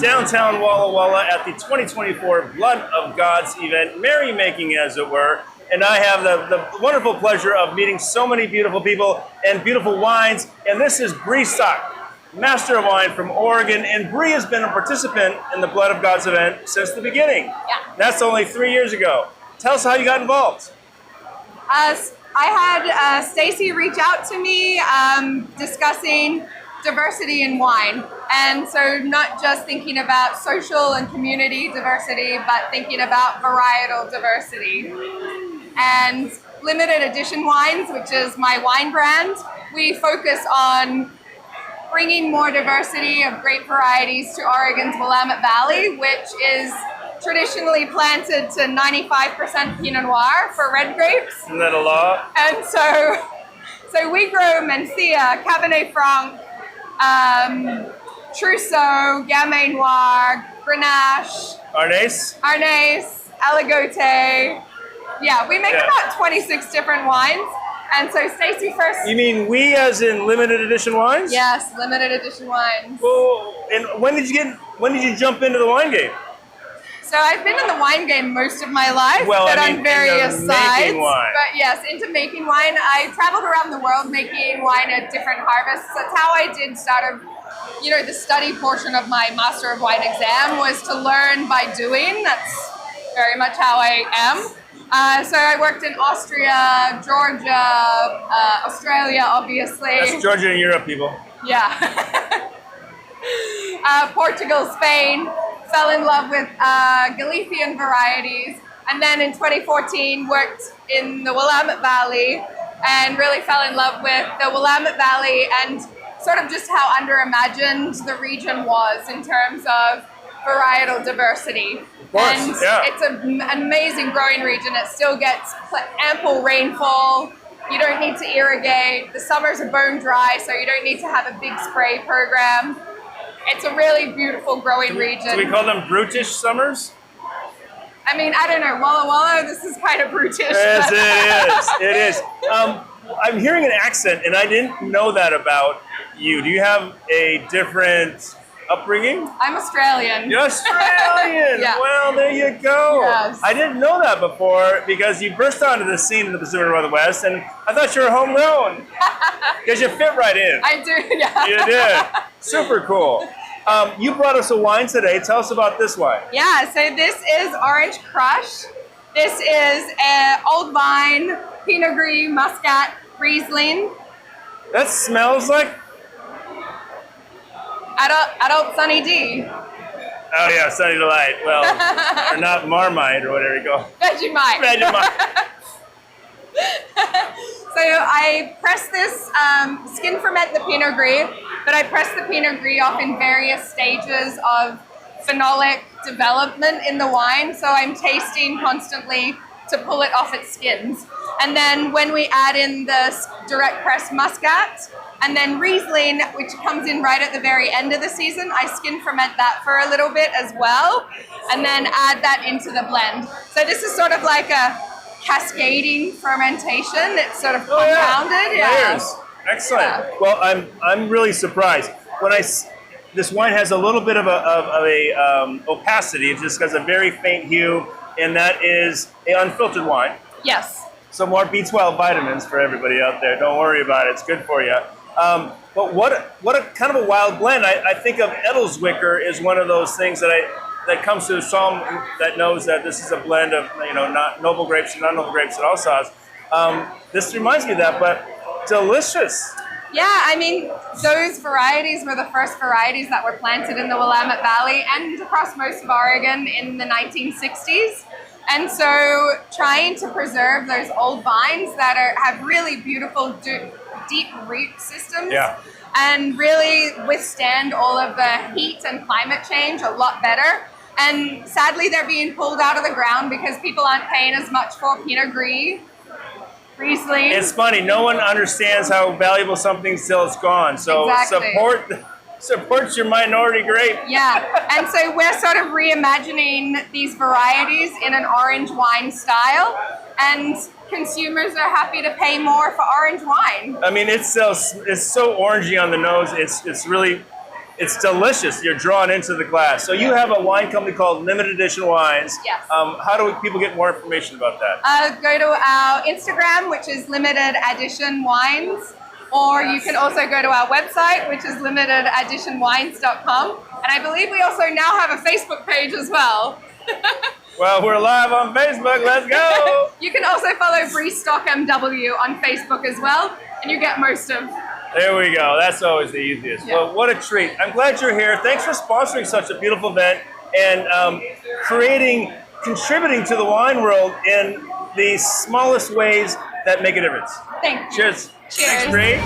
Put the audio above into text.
downtown Walla Walla at the 2024 Blood of Gods event, Merrymaking as it were. And I have the wonderful pleasure of meeting so many beautiful people and beautiful wines. And this is Bree, Master of Wine from Oregon. And Bree has been a participant in the Blood of Gods event since the beginning. Yeah. That's only 3 years ago. Tell us how you got involved. I had Stacy reach out to me discussing diversity in wine. And so not just thinking about social and community diversity, but thinking about varietal diversity. And limited edition wines, which is my wine brand, we focus on bringing more diversity of grape varieties to Oregon's Willamette Valley, which is traditionally planted to 95% Pinot Noir for red grapes. Isn't that a law? And so we grow Mencia, Cabernet Franc, Trousseau, Gamay Noir, Grenache, Arnais, Aligote. Yeah, we make about 26 different wines. And so Stacy first... You mean we as in limited edition wines? Yes, limited edition wines. Well, and when did you jump into the wine game? So I've been in the wine game most of my life, but on various sides. Wine. But yes, into making wine. I traveled around the world making wine at different harvests. That's how I did start the study portion of my Master of Wine exam was to learn by doing. That's very much how I am. So I worked in Austria, Georgia, Australia, obviously. That's Georgia and Europe, people. Yeah. Portugal, Spain. Fell in love with Galician varieties, and then in 2014 worked in the Willamette Valley and really fell in love with the Willamette Valley and sort of just how underimagined the region was in terms of varietal diversity. Of course, and it's an amazing growing region. It still gets ample rainfall. You don't need to irrigate. The summers are bone dry, so you don't need to have a big spray program. It's a really beautiful growing region. Do we call them brutish summers? I mean, I don't know. Walla Walla, this is kind of brutish. Yes, it is. I'm hearing an accent, and I didn't know that about you. Do you have a different upbringing? I'm Australian. You're Australian! Yeah. Well, there you go. Yes. I didn't know that before because you burst onto the scene in the Pacific Northwest, and I thought you were homegrown. Because you fit right in. I do, yeah. You did. Super cool. You brought us a wine today. Tell us about this wine. Yeah, so this is Orange Crush. This is an old vine, Pinot Gris, Muscat, Riesling. That smells like... Adult Sunny D. Oh yeah, Sunny Delight. Well, or not Marmite or whatever you go. Vegemite. Vegemite. So I press this, skin ferment the Pinot Gris, but I press the Pinot Gris off in various stages of phenolic development in the wine. So I'm tasting constantly to pull it off its skins. And then when we add in the direct press Muscat, and then Riesling, which comes in right at the very end of the season, I skin ferment that for a little bit as well, and then add that into the blend. So this is sort of like a cascading fermentation. It's sort of compounded. Layers. Excellent. Yeah. Well, I'm really surprised when this wine has a little bit of a opacity. It just has a very faint hue, and that is an unfiltered wine. Yes. So more B12 vitamins for everybody out there. Don't worry about it. It's good for you. But what a kind of a wild blend. I think of Edelswicker is one of those things that comes to some that knows that this is a blend of not noble grapes and non-noble grapes and also this reminds me of that, but delicious. Yeah, I mean, those varieties were the first varieties that were planted in the Willamette Valley and across most of Oregon in the 1960s. And so trying to preserve those old vines that have really beautiful deep root systems and really withstand all of the heat and climate change a lot better. And sadly, they're being pulled out of the ground because people aren't paying as much for Pinot Gris, Riesling. It's funny. No one understands how valuable something till it's gone. So support your minority grape. Yeah, and so we're sort of reimagining these varieties in an orange wine style, and consumers are happy to pay more for orange wine. I mean, it's so orangey on the nose. It's really it's delicious. You're drawn into the glass. So you have a wine company called Limited Edition Wines. Yes. How do people get more information about that? Go to our Instagram, which is Limited Edition Wines, or you can also go to our website, which is limitededitionwines.com. And I believe we also now have a Facebook page as well. Well, we're live on Facebook. Let's go. You can also follow Bree Stock MW on Facebook as well, and you get most of. There we go. That's always the easiest. Yeah. Well, what a treat. I'm glad you're here. Thanks for sponsoring such a beautiful event and contributing to the wine world in the smallest ways that make a difference. Thank you. Cheers. Cheers. Thanks, Bree.